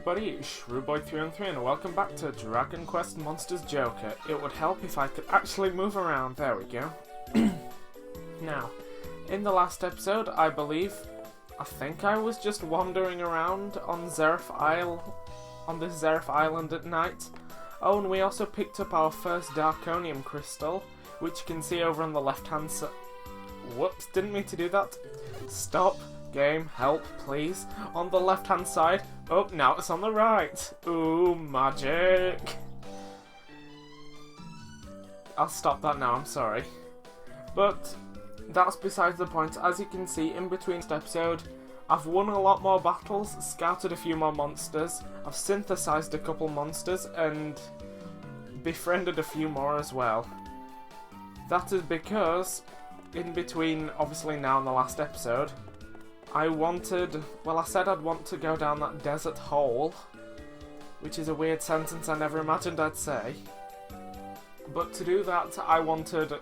everybody, it's Shrewboy313 and welcome back to Dragon Quest Monsters Joker. It would help if I could actually move around. There we go. Now, in the last episode, I think I was just wandering around on Xeroph Isle, on this Xeroph Island at night. Oh, and we also picked up our first Darkonium crystal, which you can see over on the left-hand side. Whoops, didn't mean to do that. Stop. Game, help, please. On the left-hand side. Oh, now it's on the right. Ooh, magic. I'll stop that now, I'm sorry. But that's besides the point. As you can see, in between this episode, I've won a lot more battles, scouted a few more monsters, I've synthesized a couple monsters, and befriended a few more as well. That is because, in between, obviously now and the last episode, I said I'd want to go down that desert hole, which is a weird sentence I never imagined I'd say. But to do that, I wanted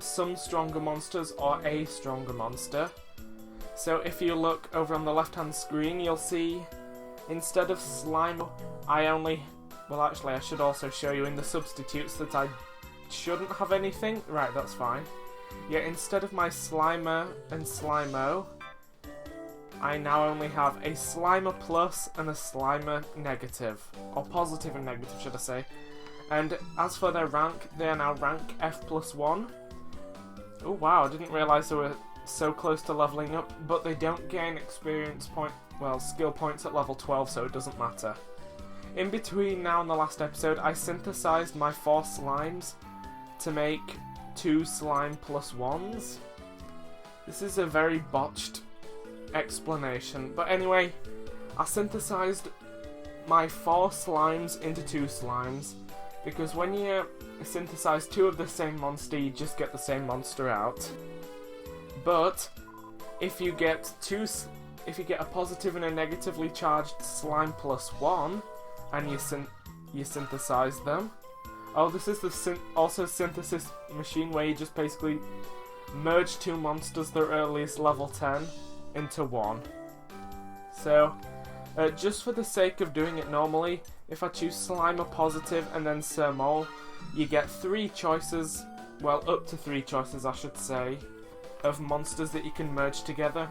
some stronger monsters or a stronger monster. So if you look over on the left-hand screen, you'll see, instead of slime, I should also show you in the substitutes that I shouldn't have anything. Right, that's fine. Yeah, instead of my Slimer and Slimo, I now only have a Slimer Plus and a Slimer Negative. Or Positive and Negative, should I say. And as for their rank, they are now rank F+1. Oh wow, I didn't realise they were so close to leveling up, but they don't gain skill points at level 12, so it doesn't matter. In between now and the last episode, I synthesized my 4 slimes to make 2 slime plus 1s. This is a very botched explanation, but anyway, I synthesized my 4 slimes into 2 slimes, because when you synthesize 2 of the same monster, you just get the same monster out. But if you get a positive and a negatively charged slime plus 1, and you synthesize them. Oh, this is the also synthesis machine where you just basically merge 2 monsters that are at least level 10 into 1. So, just for the sake of doing it normally, if I choose Slimer Positive and then Sermol, you get 3 choices, well, up to 3 choices I should say, of monsters that you can merge together.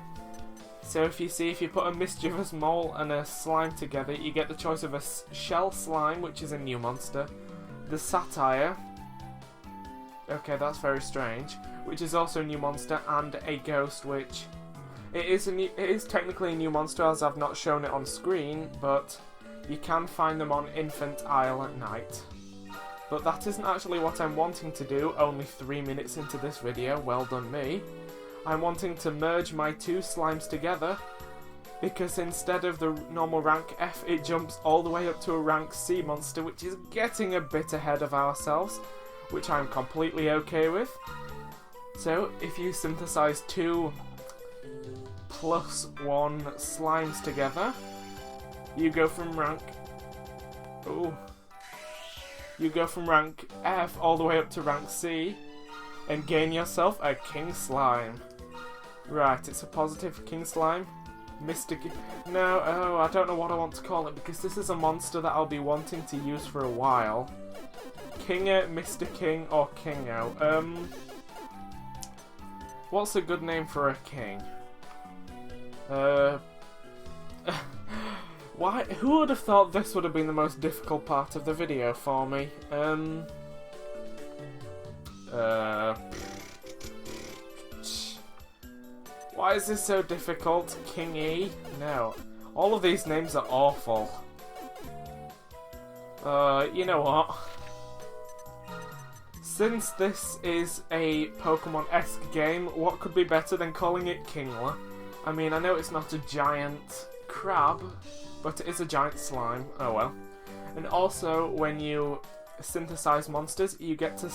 So if you put a Mischievous Mole and a Slime together, you get the choice of a Shell Slime, which is a new monster, the Satire, okay, that's very strange, which is also a new monster, and a Ghost, which it is technically a new monster as I've not shown it on screen, but you can find them on Xeroph Isle at night. But that isn't actually what I'm wanting to do, only 3 minutes into this video, well done me. I'm wanting to merge my 2 slimes together, because instead of the normal rank F, it jumps all the way up to a rank C monster, which is getting a bit ahead of ourselves, which I'm completely okay with. So, if you synthesize 2 plus 1 slimes together, you go from rank F all the way up to rank C and gain yourself a King Slime. Right, it's a positive King Slime. I don't know what I want to call it because this is a monster that I'll be wanting to use for a while. Kinger, Mr. King, or Kingo. What's a good name for a king? Why? Who would have thought this would have been the most difficult part of the video for me? Why is this so difficult? Kingy? No. All of these names are awful. You know what? Since this is a Pokemon-esque game, what could be better than calling it Kingler? I mean, I know it's not a giant crab, but it is a giant slime. Oh well. And also, when you synthesize monsters, you get to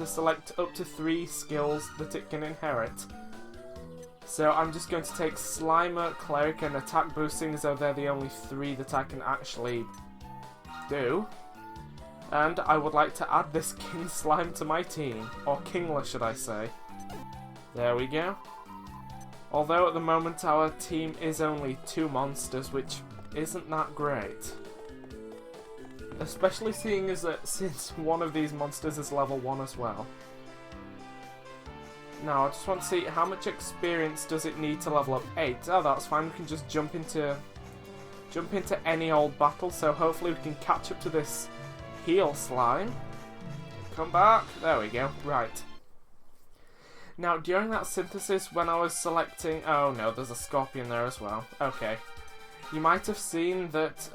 select up to 3 skills that it can inherit. So I'm just going to take Slimer, Cleric, and Attack Boosting as though they're the only 3 that I can actually do. And I would like to add this King Slime to my team. Or Kingler, should I say. There we go. Although at the moment our team is only 2 monsters, which isn't that great. Especially seeing as that since one of these monsters is level 1 as well. Now, I just want to see how much experience does it need to level up 8. Oh, that's fine. We can just jump into any old battle, so hopefully we can catch up to this heal slime. Come back. There we go. Right. Now, during that synthesis, when I was selecting... Oh no, there's a scorpion there as well. Okay. You might have seen that,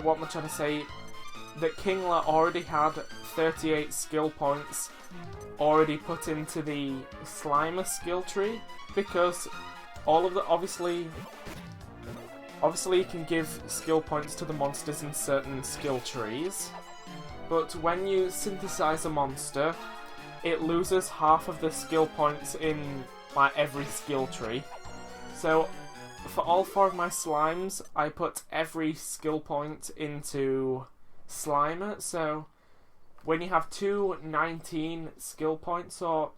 what am I trying to say? That Kingler already had 38 skill points already put into the Slimer skill tree, because all of the... Obviously you can give skill points to the monsters in certain skill trees, but when you synthesize a monster, it loses half of the skill points in like every skill tree. So for all 4 of my slimes, I put every skill point into Slimer. So when you have 19 skill points, or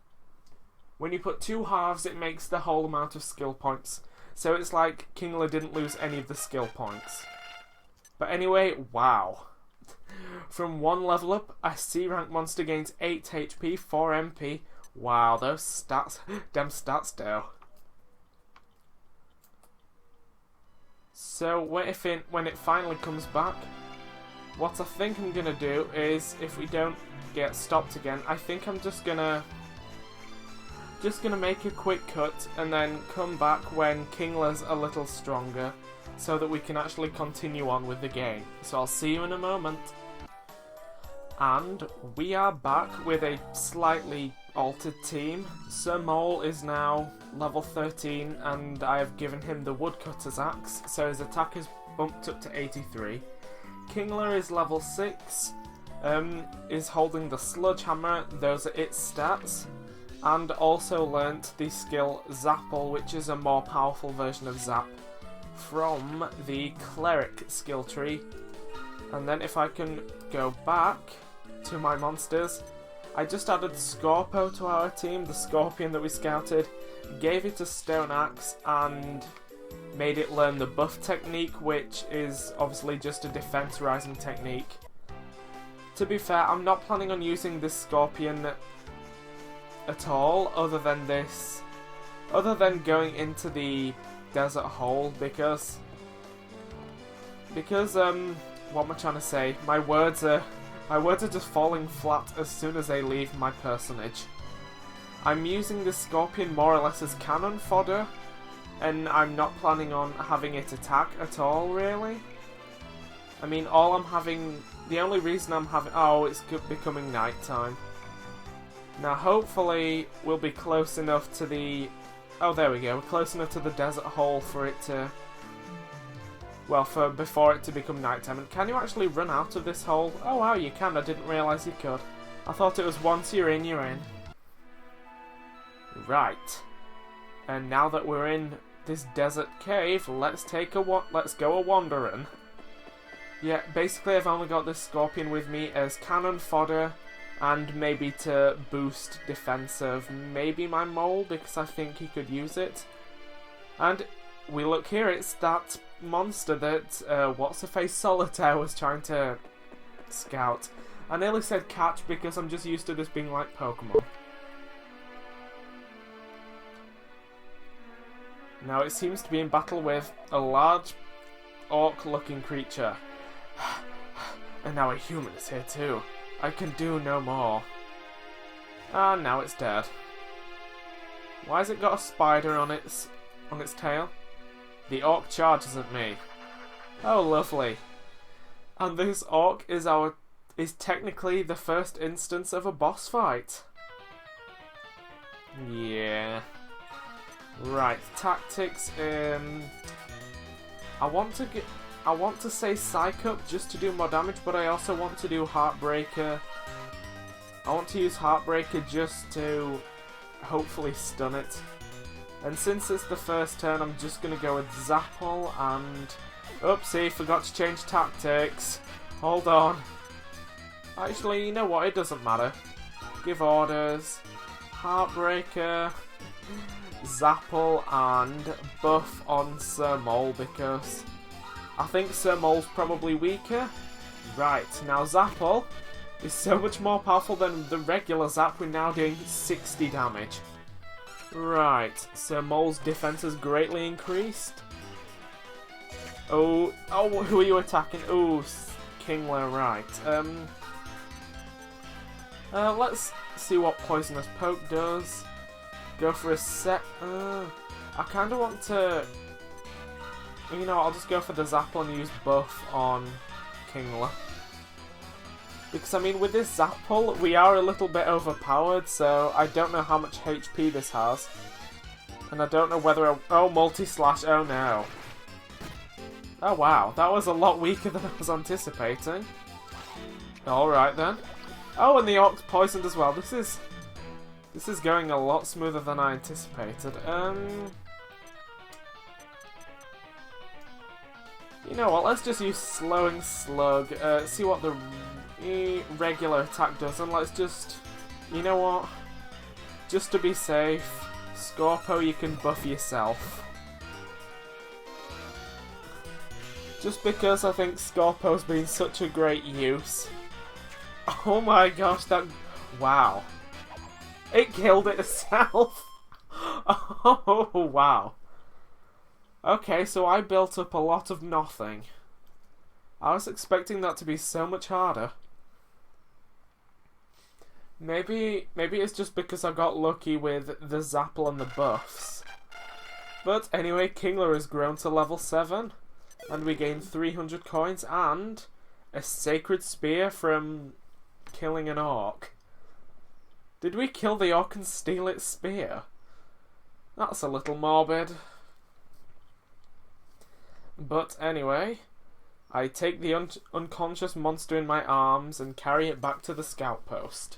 when you put 2 halves, it makes the whole amount of skill points. So it's like Kingler didn't lose any of the skill points. But anyway, wow. From 1 level up, a C rank monster gains 8 HP, 4 MP. Wow, those stats, them stats though. So when it finally comes back, what I think I'm gonna do is, if we don't get stopped again, I think I'm just gonna make a quick cut and then come back when Kingler's a little stronger, so that we can actually continue on with the game. So I'll see you in a moment. And we are back with a slightly altered team. Sir Mole is now level 13 and I have given him the woodcutter's axe, so his attack is bumped up to 83. Kingler is level 6, is holding the sludge hammer, those are its stats, and also learnt the skill Zapple, which is a more powerful version of Zap, from the cleric skill tree. And then if I can go back to my monsters, I just added Scorpo to our team, the scorpion that we scouted, gave it a stone axe and made it learn the buff technique, which is obviously just a defense rising technique. To be fair, I'm not planning on using this scorpion at all, other than going into the desert hole, because what am I trying to say? My words are just falling flat as soon as they leave my personage. I'm using this scorpion more or less as cannon fodder, and I'm not planning on having it attack at all, really. I mean, the only reason I'm having... Oh, it's becoming night time. Now, hopefully, we'll be close enough to the... Oh, there we go. We're close enough to the desert hole for it to... Well, before it to become nighttime. And can you actually run out of this hole? Oh wow, you can. I didn't realise you could. I thought it was once you're in, you're in. Right. And now that we're in this desert cave, let's go a-wandering. Yeah, basically I've only got this scorpion with me as cannon fodder, and maybe to boost defense of maybe my mole, because I think he could use it. And we look here, it's that monster that What's-Her-Face Solitaire was trying to scout. I nearly said catch because I'm just used to this being like Pokemon. Now it seems to be in battle with a large orc-looking creature. And now a human is here too. I can do no more. Ah, now it's dead. Why has it got a spider on its tail? The orc charges at me. Oh, lovely. And this orc is technically the first instance of a boss fight. Yeah. Right, tactics. I want to say Psych Up just to do more damage, but I also want to do Heartbreaker. I want to use Heartbreaker just to hopefully stun it. And since it's the first turn, I'm just going to go with Zapple and... Oopsie, forgot to change tactics. Hold on. Actually, you know what? It doesn't matter. Give orders. Heartbreaker. Zapple and buff on Sir Mole because I think Sir Mole's probably weaker. Right, now Zapple is so much more powerful than the regular Zap. We're now doing 60 damage. Right, Sir Mole's defense has greatly increased. Oh, who are you attacking? Oh, Kingler, right. Let's see what Poisonous Poke does. Go for a set. I kind of want to. You know, I'll just go for the Zapple and use buff on Kingler. Because, I mean, with this Zapple, we are a little bit overpowered, so I don't know how much HP this has. And I don't know whether... Oh, multi-slash, oh no. Oh wow, that was a lot weaker than I was anticipating. Alright then. Oh, and the Orc's poisoned as well. This is going a lot smoother than I anticipated. You know what, let's just use Slowing Slug, see what the regular attack does, and let's just... You know what? Just to be safe, Scorpo, you can buff yourself. Just because I think Scorpo's been such a great use. Oh my gosh, that... Wow. It killed itself! Oh, wow. Okay, so I built up a lot of nothing. I was expecting that to be so much harder. Maybe it's just because I got lucky with the Zapple and the buffs. But anyway, Kingler has grown to level 7. And we gain 300 coins and a Sacred Spear from killing an Orc. Did we kill the Orc and steal its spear? That's a little morbid. But anyway, I take the unconscious monster in my arms and carry it back to the scout post.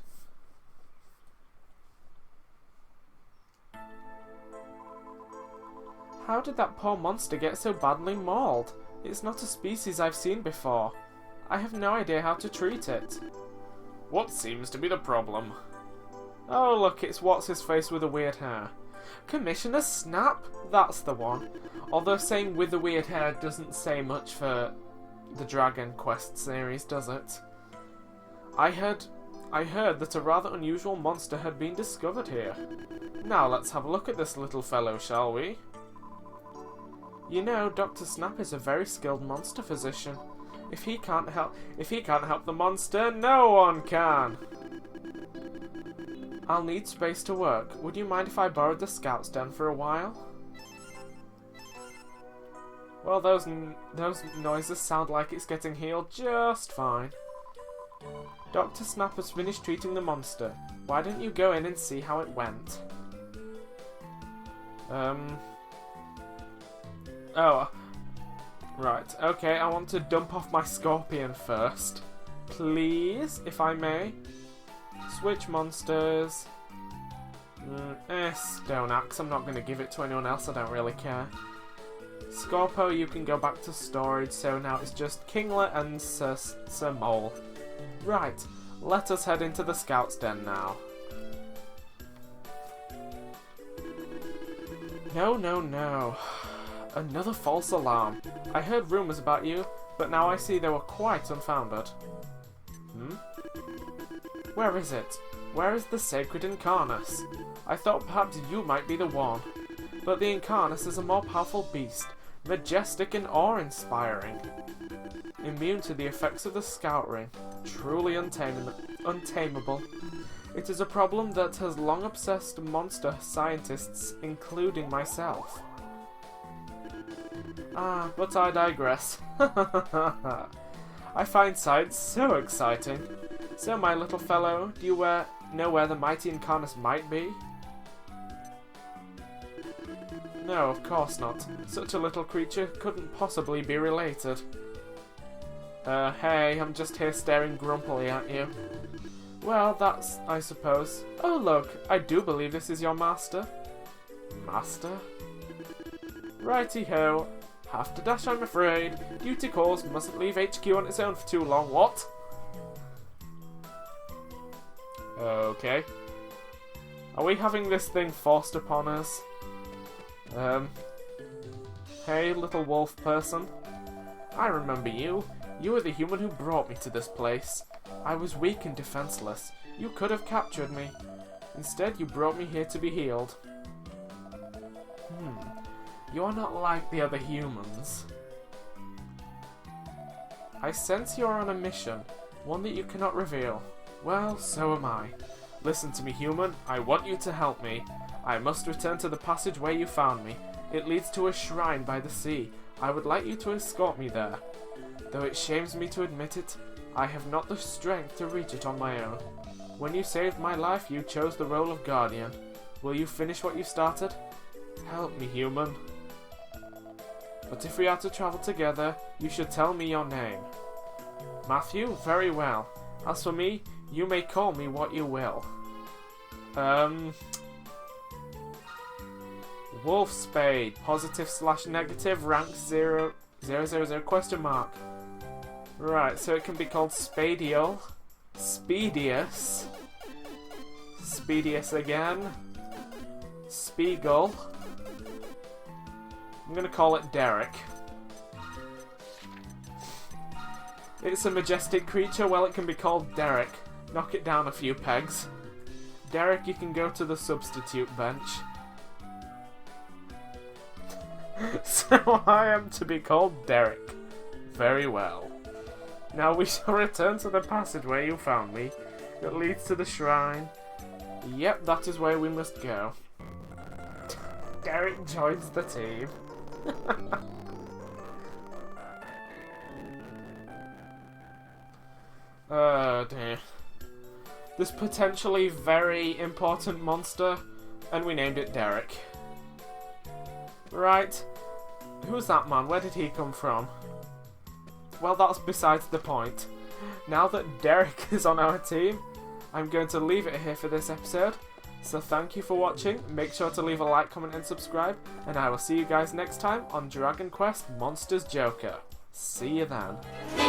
How did that poor monster get so badly mauled? It's not a species I've seen before. I have no idea how to treat it. What seems to be the problem? Oh look, it's what's-his-face with the weird hair. Commissioner Snap? That's the one. Although saying with the weird hair doesn't say much for the Dragon Quest series, does it? I heard that a rather unusual monster had been discovered here. Now let's have a look at this little fellow, shall we? You know, Dr. Snap is a very skilled monster physician. If he can't help the monster, no one can. I'll need space to work. Would you mind if I borrowed the scout's den for a while? Well, those noises sound like it's getting healed just fine. Dr. Snap has finished treating the monster. Why don't you go in and see how it went? Oh. Right, okay, I want to dump off my scorpion first. Please, if I may. Switch monsters. Stone Axe. I'm not going to give it to anyone else, I don't really care. Scorpo, you can go back to storage, so now it's just Kingler and Sir Mole. Right, let us head into the scout's den now. No. Another false alarm. I heard rumours about you, but now I see they were quite unfounded. Where is it? Where is the sacred Incarnus? I thought perhaps you might be the one. But the Incarnus is a more powerful beast, majestic and awe-inspiring. Immune to the effects of the Scout Ring, truly untamable. It is a problem that has long obsessed monster scientists, including myself. But I digress. I find science so exciting. So, my little fellow, do you know where the mighty Incarnus might be? No, of course not. Such a little creature couldn't possibly be related. Hey, I'm just here staring grumpily at you. Well, that's, I suppose. Oh, look, I do believe this is your master. Master? Righty-ho. Have to dash, I'm afraid. Duty calls, mustn't leave HQ on its own for too long, what? Okay. Are we having this thing forced upon us? Hey, little wolf person. I remember you. You were the human who brought me to this place. I was weak and defenseless. You could have captured me. Instead, you brought me here to be healed. You are not like the other humans. I sense you are on a mission, one that you cannot reveal. Well, so am I. Listen to me, human. I want you to help me. I must return to the passage where you found me. It leads to a shrine by the sea. I would like you to escort me there. Though it shames me to admit it, I have not the strength to reach it on my own. When you saved my life, you chose the role of guardian. Will you finish what you started? Help me, human. But if we are to travel together, you should tell me your name. Matthew? Very well. As for me, you may call me what you will. Wolf Spade, positive/negative, rank 0, 000, question mark. Right, so it can be called Spadial, Speedius, Speedius again, Spiegel. I'm gonna call it Derek. It's a majestic creature, well, it can be called Derek. Knock it down a few pegs. Derek, you can go to the substitute bench. So I am to be called Derek. Very well. Now we shall return to the passage where you found me. It leads to the shrine. Yep, that is where we must go. Derek joins the team. Oh dear. This potentially very important monster, and we named it Derek. Right. Who's that man? Where did he come from? Well, that's besides the point. Now that Derek is on our team, I'm going to leave it here for this episode. So thank you for watching, make sure to leave a like, comment and subscribe, and I will see you guys next time on Dragon Quest Monsters Joker. See you then.